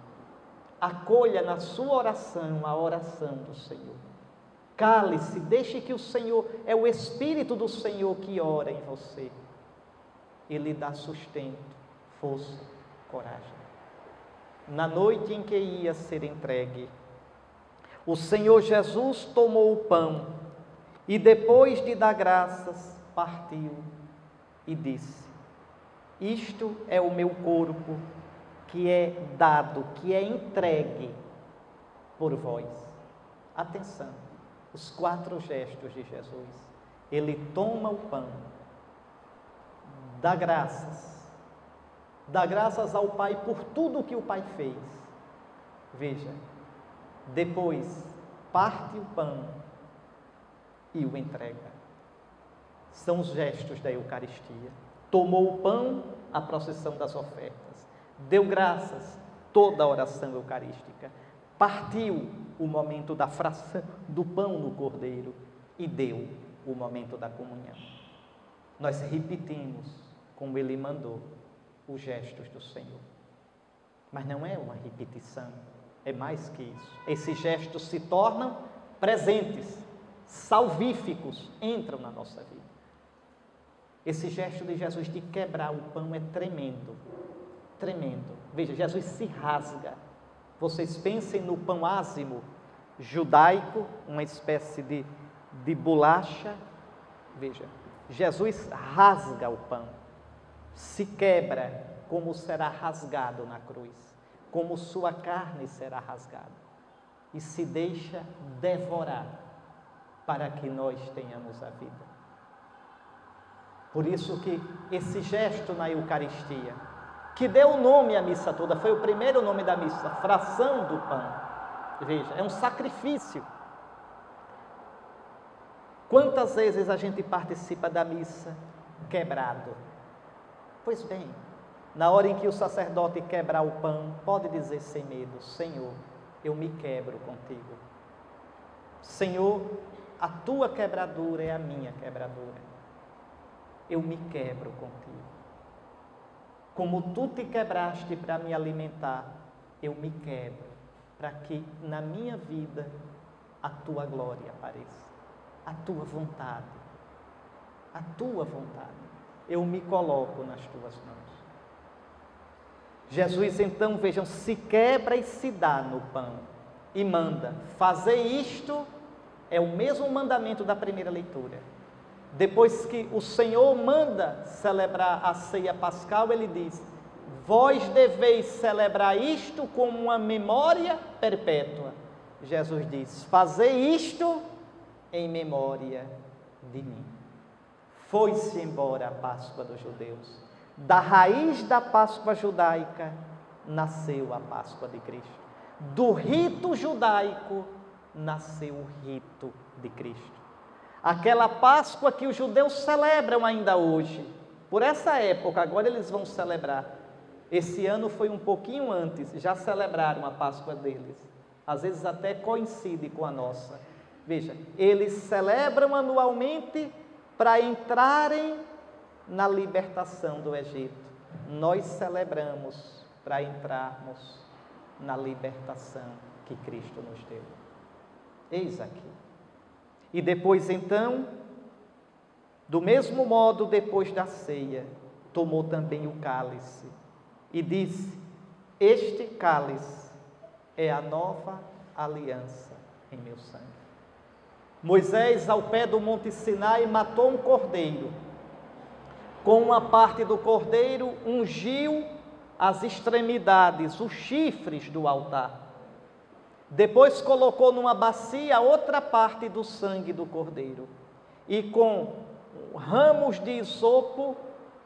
Acolha na sua oração a oração do Senhor. Cale-se, deixe que o Senhor, é o Espírito do Senhor que ora em você. Ele dá sustento, força, coragem. Na noite em que ia ser entregue, o Senhor Jesus tomou o pão e depois de dar graças, partiu e disse: isto é o meu corpo que é dado, que é entregue por vós. Atenção, os 4 gestos de Jesus. Ele toma o pão, dá graças ao Pai por tudo que o Pai fez. Veja, depois parte o pão e o entrega. São os gestos da Eucaristia. Tomou o pão, a procissão das ofertas. Deu graças, toda a oração eucarística. Partiu o momento da fração do pão no cordeiro e deu o momento da comunhão. Nós repetimos, como ele mandou, os gestos do Senhor. Mas não é uma repetição, é mais que isso. Esses gestos se tornam presentes, salvíficos, entram na nossa vida. Esse gesto de Jesus de quebrar o pão é tremendo, tremendo. Veja, Jesus se rasga. Vocês pensem no pão ázimo judaico, uma espécie de bolacha. Veja, Jesus rasga o pão, se quebra como será rasgado na cruz, como sua carne será rasgada, e se deixa devorar para que nós tenhamos a vida. Por isso que esse gesto na Eucaristia, que deu o nome à missa toda, foi o primeiro nome da missa, fração do pão. Veja, é um sacrifício. Quantas vezes a gente participa da missa quebrado? Pois bem, na hora em que o sacerdote quebrar o pão, pode dizer sem medo: Senhor, eu me quebro contigo. Senhor, a tua quebradura é a minha quebradura. Eu me quebro contigo. Como tu te quebraste para me alimentar, eu me quebro para que na minha vida a tua glória apareça, a tua vontade, a tua vontade. Eu me coloco nas tuas mãos. Jesus então, vejam, se quebra e se dá no pão e manda: fazer isto. É o mesmo mandamento da primeira leitura. Depois que o Senhor manda celebrar a ceia pascal, ele diz: vós deveis celebrar isto como uma memória perpétua. Jesus diz: fazei isto em memória de mim. Foi-se embora a Páscoa dos judeus. Da raiz da Páscoa judaica nasceu a Páscoa de Cristo. Do rito judaico nasceu o rito de Cristo. Aquela Páscoa que os judeus celebram ainda hoje, por essa época, agora eles vão celebrar. Esse ano foi um pouquinho antes, já celebraram a Páscoa deles. Às vezes até coincide com a nossa. Veja, eles celebram anualmente para entrarem na libertação do Egito. Nós celebramos para entrarmos na libertação que Cristo nos deu. Eis aqui. E depois então, do mesmo modo, depois da ceia, tomou também o cálice e disse: este cálice é a nova aliança em meu sangue. Moisés, ao pé do Monte Sinai, matou um cordeiro. Com uma parte do cordeiro, ungiu as extremidades, os chifres do altar. Depois colocou numa bacia outra parte do sangue do cordeiro. E com ramos de isopo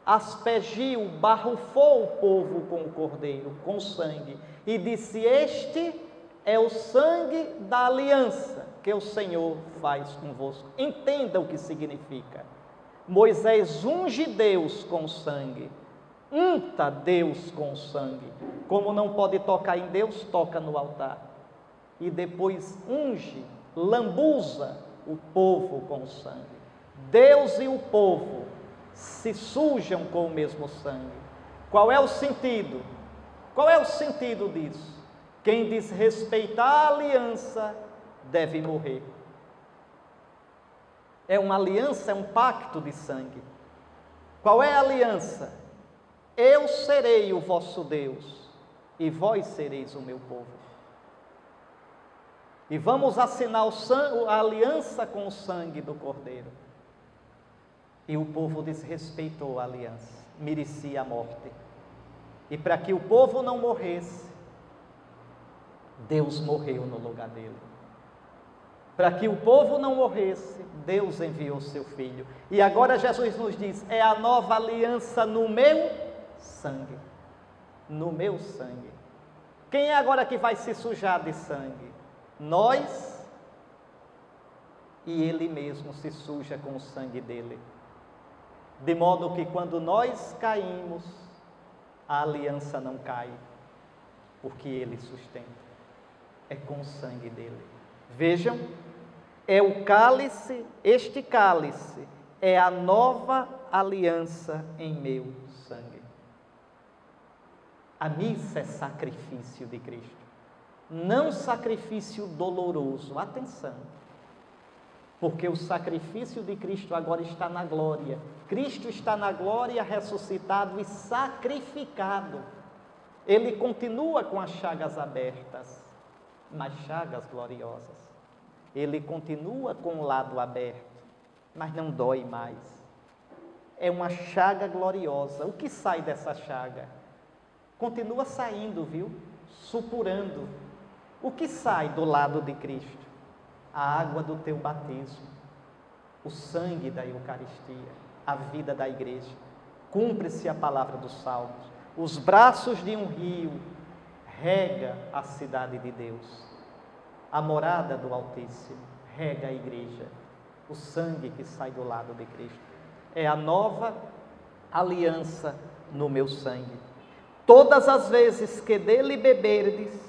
aspergiu, barrufou o povo com o cordeiro, com o sangue. E disse: este é o sangue da aliança que o Senhor faz convosco. Entenda o que significa. Moisés unge Deus com sangue. Unta Deus com sangue. Como não pode tocar em Deus, toca no altar. E depois unge, lambuza o povo com sangue. Deus e o povo se sujam com o mesmo sangue. Qual é o sentido? Qual é o sentido disso? Quem desrespeitar a aliança deve morrer. É uma aliança, é um pacto de sangue. Qual é a aliança? Eu serei o vosso Deus e vós sereis o meu povo. E vamos assinar a aliança com o sangue do cordeiro. E o povo desrespeitou a aliança, merecia a morte. E para que o povo não morresse, Deus morreu no lugar dele. Para que o povo não morresse, Deus enviou seu Filho. E agora Jesus nos diz: é a nova aliança no meu sangue. No meu sangue. Quem é agora que vai se sujar de sangue? Nós, e Ele mesmo se suja com o sangue dele. De modo que quando nós caímos, a aliança não cai, porque Ele sustenta. É com o sangue dele. Vejam, é o cálice, este cálice é a nova aliança em meu sangue. A missa é sacrifício de Cristo. Não sacrifício doloroso, atenção, porque o sacrifício de Cristo agora está na glória. Cristo está na glória, ressuscitado e sacrificado. Ele continua com as chagas abertas, mas chagas gloriosas. Ele continua com o lado aberto, mas não dói mais. É uma chaga gloriosa. O que sai dessa chaga? Continua saindo, viu? Supurando. O que sai do lado de Cristo? A água do teu batismo, o sangue da Eucaristia, a vida da igreja. Cumpre-se a palavra dos Salmos. Os braços de um rio rega a cidade de Deus. A morada do Altíssimo rega a igreja. O sangue que sai do lado de Cristo. É a nova aliança no meu sangue. Todas as vezes que dele beberdes,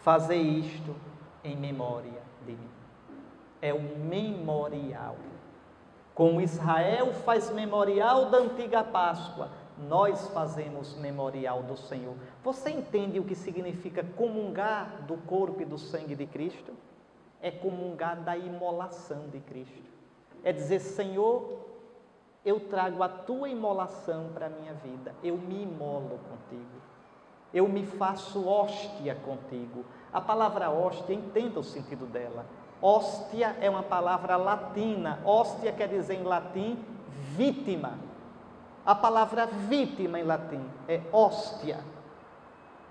fazei isto em memória de mim. É o memorial. Como Israel faz memorial da antiga Páscoa, nós fazemos memorial do Senhor. Você entende o que significa comungar do corpo e do sangue de Cristo? É comungar da imolação de Cristo. É dizer: Senhor, eu trago a tua imolação para a minha vida. Eu me imolo contigo. Eu me faço hóstia contigo. A palavra hóstia, entenda o sentido dela. Hóstia é uma palavra latina. Hóstia quer dizer em latim vítima. A palavra vítima em latim é hóstia.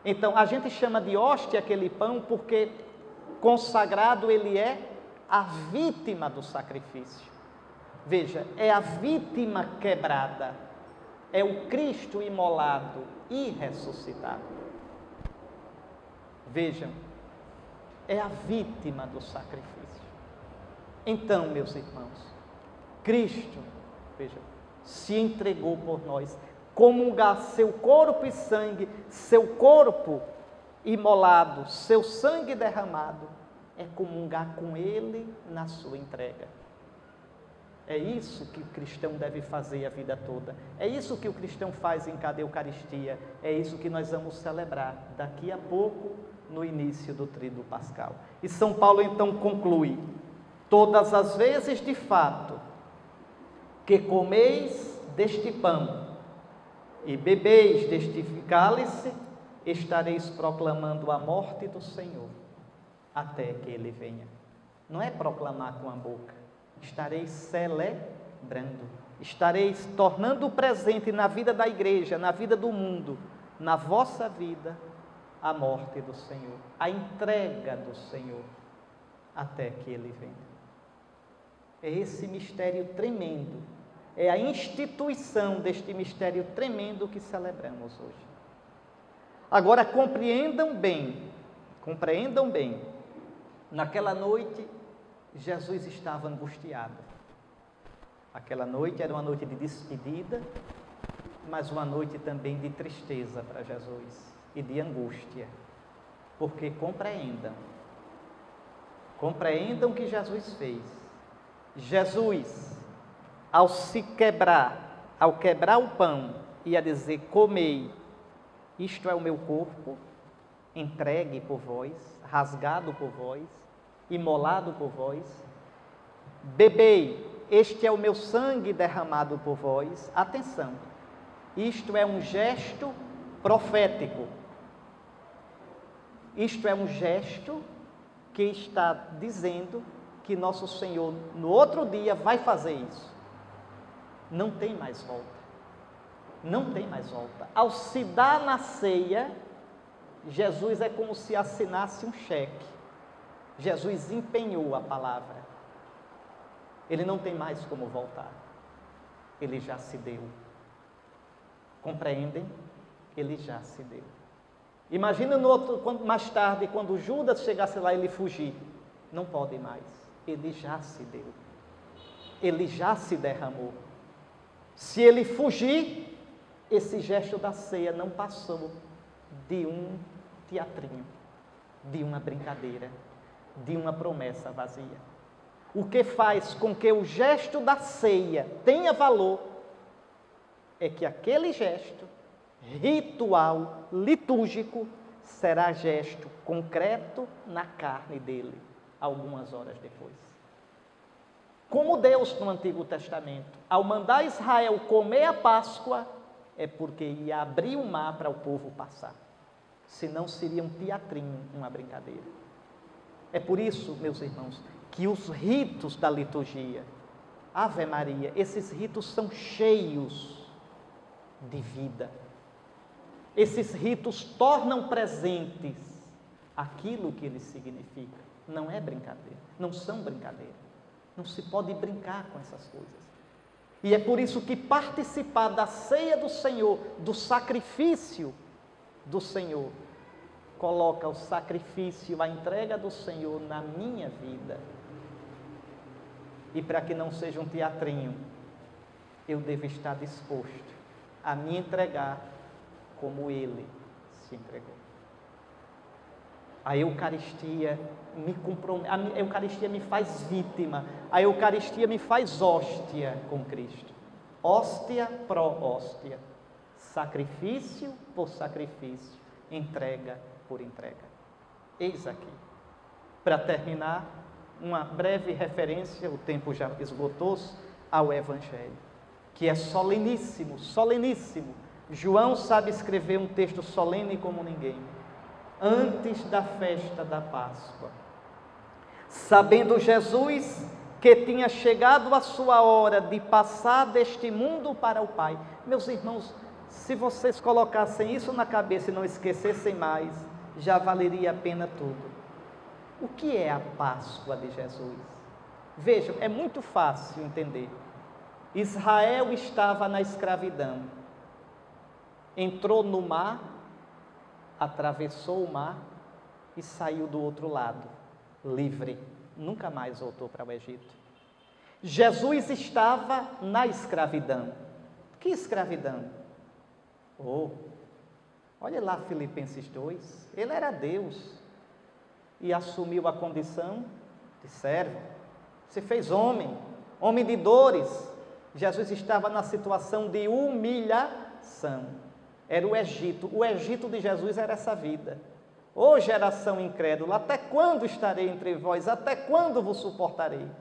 Então, a gente chama de hóstia aquele pão porque consagrado ele é a vítima do sacrifício. Veja, é a vítima quebrada. É o Cristo imolado e ressuscitado. Vejam, é a vítima do sacrifício. Então, meus irmãos, Cristo, vejam, se entregou por nós. Comungar seu corpo e sangue, seu corpo imolado, seu sangue derramado, é comungar com Ele na sua entrega. É isso que o cristão deve fazer a vida toda. É isso que o cristão faz em cada Eucaristia. É isso que nós vamos celebrar daqui a pouco, no início do Tríduo Pascal. E São Paulo então conclui: todas as vezes de fato que comeis deste pão e bebeis deste cálice, estareis proclamando a morte do Senhor até que Ele venha. Não é proclamar com a boca. Estareis celebrando, estareis tornando presente na vida da igreja, na vida do mundo, na vossa vida a morte do Senhor, a entrega do Senhor, até que Ele venha. É esse mistério tremendo, é a instituição deste mistério tremendo que celebramos hoje. Agora compreendam bem, naquela noite Jesus estava angustiado. Aquela noite era uma noite de despedida, mas uma noite também de tristeza para Jesus e de angústia, porque compreendam o que Jesus fez. Jesus, ao quebrar o pão, ia dizer: comei, isto é o meu corpo, entregue por vós, rasgado por vós, imolado por vós. Bebei, este é o meu sangue derramado por vós. Atenção, isto é um gesto profético. Isto é um gesto que está dizendo que nosso Senhor, no outro dia, vai fazer isso. Não tem mais volta. Não tem mais volta. Ao se dar na ceia, Jesus é como se assinasse um cheque. Jesus empenhou a palavra. Ele não tem mais como voltar. Ele já se deu. Compreendem? Ele já se deu. Imagina mais tarde, quando Judas chegasse lá e ele fugir. Não pode mais. Ele já se deu. Ele já se derramou. Se ele fugir, esse gesto da ceia não passou de um teatrinho, de uma brincadeira, de uma promessa vazia. O que faz com que o gesto da ceia tenha valor é que aquele gesto ritual, litúrgico, será gesto concreto na carne dele, algumas horas depois. Como Deus no Antigo Testamento, ao mandar Israel comer a Páscoa, é porque ia abrir o mar para o povo passar. Senão seria um teatrinho, uma brincadeira. É por isso, meus irmãos, que os ritos da liturgia, Ave Maria, esses ritos são cheios de vida. Esses ritos tornam presentes aquilo que eles significam. Não é brincadeira, não são brincadeira. Não se pode brincar com essas coisas. E é por isso que participar da ceia do Senhor, do sacrifício do Senhor, coloca o sacrifício, a entrega do Senhor na minha vida. E para que não seja um teatrinho, eu devo estar disposto a me entregar como Ele se entregou. A Eucaristia a Eucaristia me faz vítima, a Eucaristia me faz hóstia com Cristo. Hóstia pró hóstia, sacrifício por sacrifício, entrega por entrega. Eis aqui, para terminar, uma breve referência, o tempo já esgotou-se, ao Evangelho, que é soleníssimo, soleníssimo. João sabe escrever um texto solene como ninguém. Antes da festa da Páscoa, sabendo Jesus que tinha chegado a sua hora de passar deste mundo para o Pai. Meus irmãos, se vocês colocassem isso na cabeça e não esquecessem mais, já valeria a pena tudo. O que é a Páscoa de Jesus? Vejam, é muito fácil entender. Israel estava na escravidão, entrou no mar, atravessou o mar e saiu do outro lado, livre, nunca mais voltou para o Egito. Jesus estava na escravidão. Que escravidão? Olha lá Filipenses 2, ele era Deus e assumiu a condição de servo, se fez homem, homem de dores. Jesus estava na situação de humilhação. Era o Egito de Jesus era essa vida. Ô geração incrédula, até quando estarei entre vós? Até quando vos suportarei?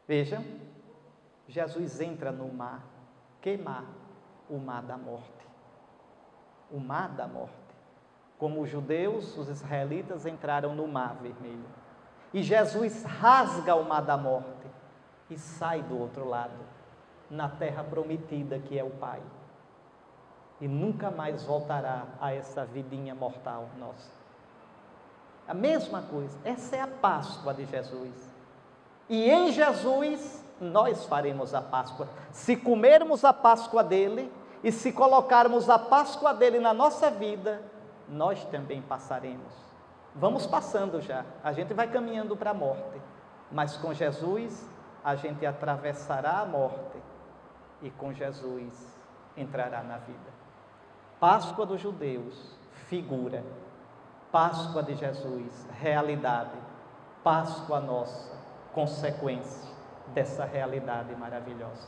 Vejam, Jesus entra no mar. Que mar? O mar da morte. O mar da morte. Como os judeus, os israelitas entraram no mar vermelho. E Jesus rasga o mar da morte e sai do outro lado, na terra prometida que é o Pai. e nunca mais voltará a essa vidinha mortal nossa. A mesma coisa, essa é a Páscoa de Jesus. E em Jesus nós faremos a Páscoa. Se comermos a Páscoa dele e se colocarmos a Páscoa dele na nossa vida, nós também passaremos. Vamos passando já, a gente vai caminhando para a morte, mas com Jesus a gente atravessará a morte e com Jesus entrará na vida. Páscoa dos judeus, figura. Páscoa de Jesus, realidade. Páscoa nossa, consequência dessa realidade maravilhosa.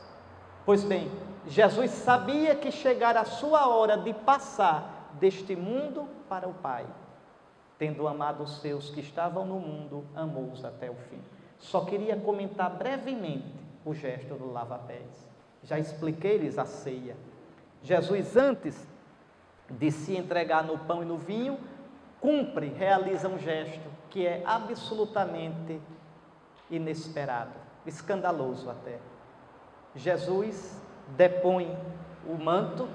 Pois bem, Jesus sabia que chegara a sua hora de passar deste mundo para o Pai. Tendo amado os seus que estavam no mundo, amou-os até o fim. Só queria comentar brevemente o gesto do lava-pés. Já expliquei-lhes a ceia. Jesus, antes de se entregar no pão e no vinho, realiza um gesto que é absolutamente inesperado, escandaloso até. Jesus depõe o manto,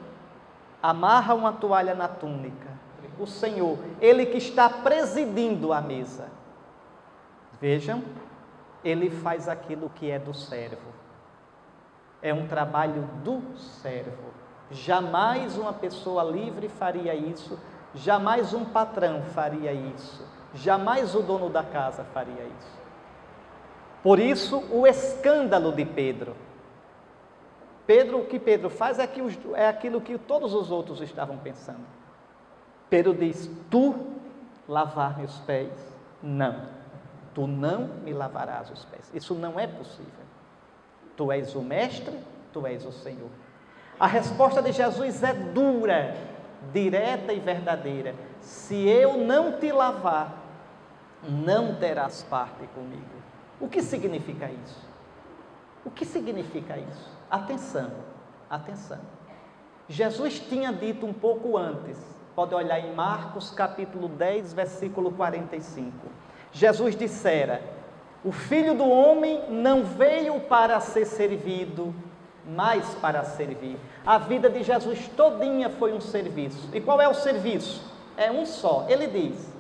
amarra uma toalha na túnica. O Senhor, Ele que está presidindo a mesa. Vejam, Ele faz aquilo que é do servo. É um trabalho do servo. Jamais uma pessoa livre faria isso, jamais um patrão faria isso, jamais o dono da casa faria isso. Por isso, o escândalo de Pedro. O que Pedro faz é aquilo que todos os outros estavam pensando. Pedro diz: tu lavar meus pés? Não, tu não me lavarás os pés. Isso não é possível. Tu és o mestre, tu és o Senhor. A resposta de Jesus é dura, direta e verdadeira. Se eu não te lavar, não terás parte comigo. O que significa isso? O que significa isso? Atenção, atenção. Jesus tinha dito um pouco antes, pode olhar em Marcos capítulo 10, versículo 45. Jesus dissera: o Filho do Homem não veio para ser servido, mas para servir. A vida de Jesus todinha foi um serviço. E qual é o serviço? É um só. Ele diz: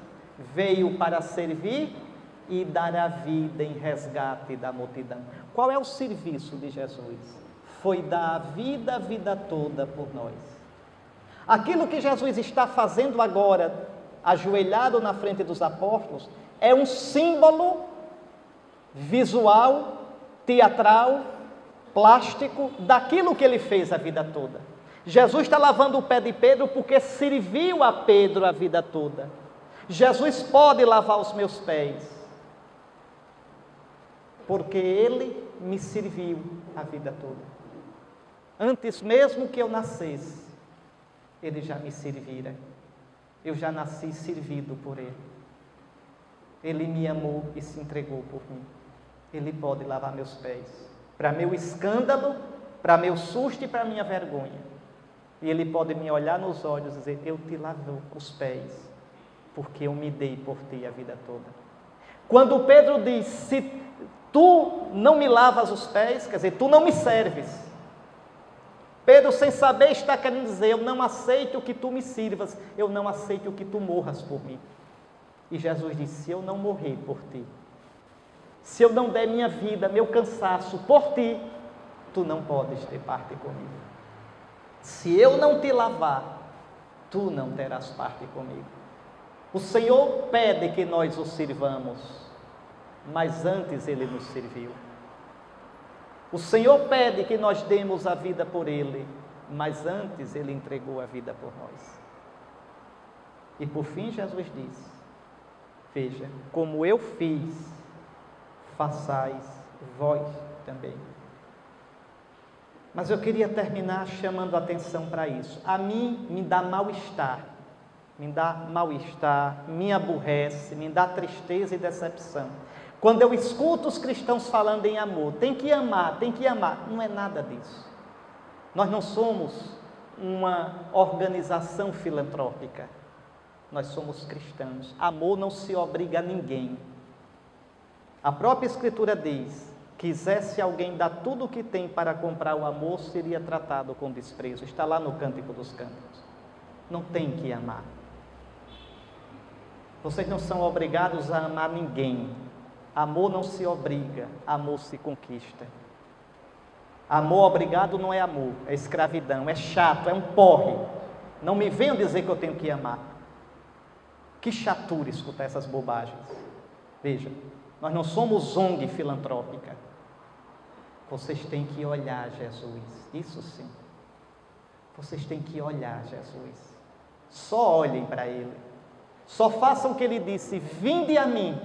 veio para servir e dar a vida em resgate da multidão. Qual é o serviço de Jesus? Foi dar a vida toda por nós. Aquilo que Jesus está fazendo agora, ajoelhado na frente dos apóstolos, é um símbolo visual, teatral, plástico, daquilo que ele fez a vida toda. Jesus está lavando o pé de Pedro porque serviu a Pedro a vida toda. Jesus pode lavar os meus pés, porque ele me serviu a vida toda. Antes mesmo que eu nascesse, ele já me servira. Eu já nasci servido por ele. Ele me amou e se entregou por mim. Ele pode lavar meus pés, para meu escândalo, para meu susto e para minha vergonha. E ele pode me olhar nos olhos e dizer: eu te lavo os pés, porque eu me dei por ti a vida toda. Quando Pedro diz: se tu não me lavas os pés, quer dizer, tu não me serves. Pedro, sem saber, está querendo dizer: eu não aceito que tu me sirvas, eu não aceito que tu morras por mim. E Jesus disse: se eu não morrer por ti, se eu não der minha vida, meu cansaço por ti, tu não podes ter parte comigo. Se eu não te lavar, tu não terás parte comigo. O Senhor pede que nós o sirvamos, mas antes ele nos serviu. O Senhor pede que nós demos a vida por ele, mas antes ele entregou a vida por nós. E por fim Jesus disse: veja, como eu fiz, façais vós também. Mas eu queria terminar chamando a atenção para isso. A mim me dá mal-estar, me aborrece, me dá tristeza e decepção. Quando eu escuto os cristãos falando em amor, tem que amar, não é nada disso. Nós não somos uma organização filantrópica, nós somos cristãos. Amor não se obriga a ninguém. A própria Escritura diz quisesse alguém dar tudo o que tem para comprar o amor, seria tratado com desprezo. Está lá no Cântico dos Cânticos. Não tem que amar. Vocês não são obrigados a amar ninguém. Amor não se obriga, amor se conquista. Amor obrigado não é amor, é escravidão, é chato, é um porre. Não me venham dizer que eu tenho que amar. Que chatura escutar essas bobagens. Veja, nós não somos ONG filantrópica. Vocês têm que olhar Jesus, isso sim. Vocês têm que olhar Jesus. Só olhem para Ele. Só façam o que Ele disse: vinde a mim,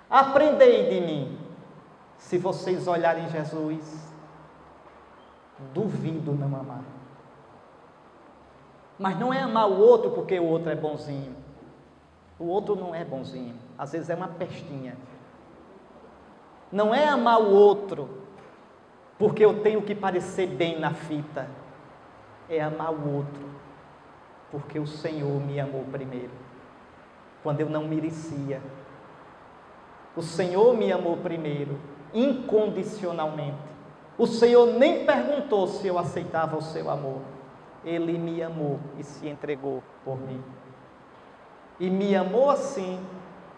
aprendei de mim. Se vocês olharem Jesus, duvido não amar. Mas não é amar o outro porque o outro é bonzinho. O outro não é bonzinho, às vezes é uma pestinha. Não é amar o outro porque eu tenho que parecer bem na fita. É amar o outro porque o Senhor me amou primeiro, quando eu não merecia. O Senhor me amou primeiro, incondicionalmente. O Senhor nem perguntou se eu aceitava o seu amor. Ele me amou e se entregou por mim. E me amou assim,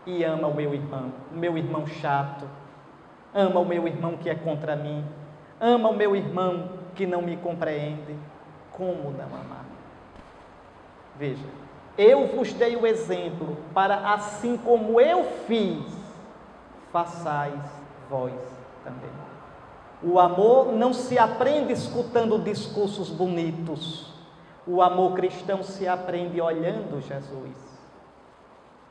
e ama o meu irmão chato, ama o meu irmão que é contra mim, ama o meu irmão que não me compreende. Como não amar? Veja, eu vos dei o exemplo para assim como eu fiz, façais vós também. O amor não se aprende escutando discursos bonitos. O amor cristão se aprende olhando Jesus.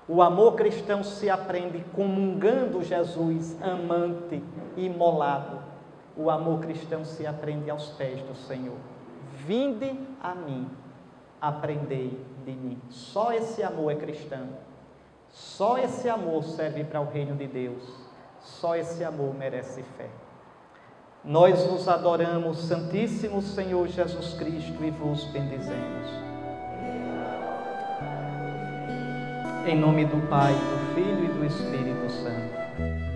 O amor cristão se aprende comungando Jesus, amante, imolado. O amor cristão se aprende aos pés do Senhor. Vinde a mim, aprendei de mim. Só esse amor é cristão. Só esse amor serve para o reino de Deus. Só esse amor merece fé. Nós vos adoramos, Santíssimo Senhor Jesus Cristo, e vos bendizemos. Em nome do Pai, do Filho e do Espírito Santo.